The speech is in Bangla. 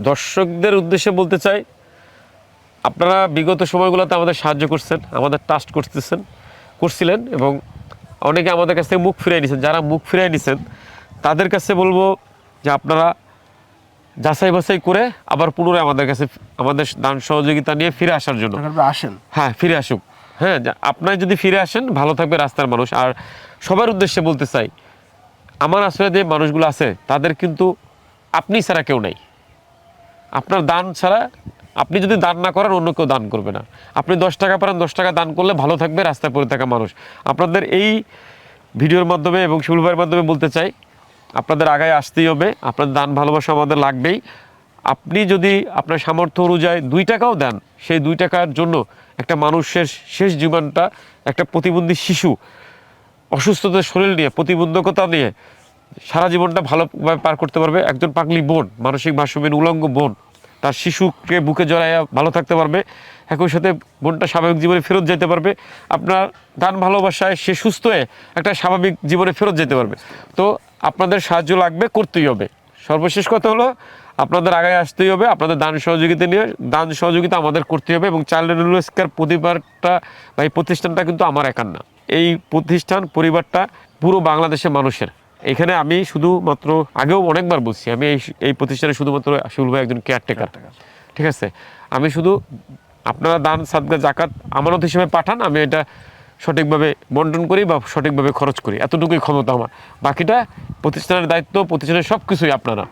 দর্শকদের উদ্দেশ্যে বলতে চাই, আপনারা বিগত সময়গুলোতে আমাদের সাহায্য করছেন, আমাদের ট্রাস্ট করছিলেন এবং অনেকে আমাদের কাছ থেকে মুখ ফিরিয়ে নিয়েছেন। যারা মুখ ফিরিয়ে নিয়েছেন তাদের কাছে বলবো যে আপনারা যাচাই বাছাই করে আবার পুনরায় আমাদের কাছে আমাদের দান সহযোগিতা নিয়ে ফিরে আসার জন্য আসেন। হ্যাঁ, ফিরে আসুক। হ্যাঁ, আপনারা যদি ফিরে আসেন ভালো থাকবে রাস্তার মানুষ। আর সবার উদ্দেশ্যে বলতে চাই, আমার আসলে যে মানুষগুলো আছে তাদের কিন্তু আপনি ছাড়া কেউ নাই। আপনার দান ছাড়া, আপনি যদি দান না করেন অন্য কেউ দান করবে না। আপনি 10 টাকা পারেন, 10 টাকা দান করলে ভালো থাকবে রাস্তায় পড়ে থাকা মানুষ। আপনাদের এই ভিডিওর মাধ্যমে এবং শিবুল ভাইয়ের মাধ্যমে বলতে চাই, আপনাদের আগায় আসতেই হবে। আপনাদের দান ভালোবাসা আমাদের লাগবেই। আপনি যদি আপনার সামর্থ্য অনুযায়ী 2 টাকাও দেন, সেই 2 টাকার জন্য একটা মানুষের শেষ জীবনটা, একটা প্রতিবন্ধী শিশু অসুস্থতার শরীর নিয়ে, প্রতিবন্ধকতা নিয়ে সারা জীবনটা ভালোভাবে পার করতে পারবে। একজন পাগলি বোন, মানসিক ভারসাম্যহীন উলঙ্গ বোন তার শিশুকে বুকে জড়াইয়া ভালো থাকতে পারবে, একই সাথে বোনটা স্বাভাবিক জীবনে ফেরত যেতে পারবে। আপনার দান ভালোবাসায় সে সুস্থ হয়ে একটা স্বাভাবিক জীবনে ফেরত যেতে পারবে। তো আপনাদের সাহায্য লাগবে, করতেই হবে। সর্বশেষ কথা হলো, আপনাদের আগায় আসতেই হবে। আপনাদের দান সহযোগিতা আমাদের করতে হবে। এবং চাইল্ড রেসকিউর পরিবারটা বা এই প্রতিষ্ঠানটা কিন্তু আমার একার না। এই প্রতিষ্ঠান পরিবারটা পুরো বাংলাদেশের মানুষের। এখানে আমি শুধুমাত্র, আগেও অনেকবার বলছি, আমি এই প্রতিষ্ঠানে শুধুমাত্র শিবুল ভাই একজন কেয়ারটেকার, ঠিক আছে? আমি শুধু, আপনারা দান সাদকা জাকাত আমানত হিসেবে পাঠান, আমি এটা সঠিকভাবে বন্টন করি বা সঠিকভাবে খরচ করি, এতটুকুই ক্ষমতা আমার। বাকিটা প্রতিষ্ঠানের দায়িত্ব, প্রতিষ্ঠানের সব কিছুই আপনারা।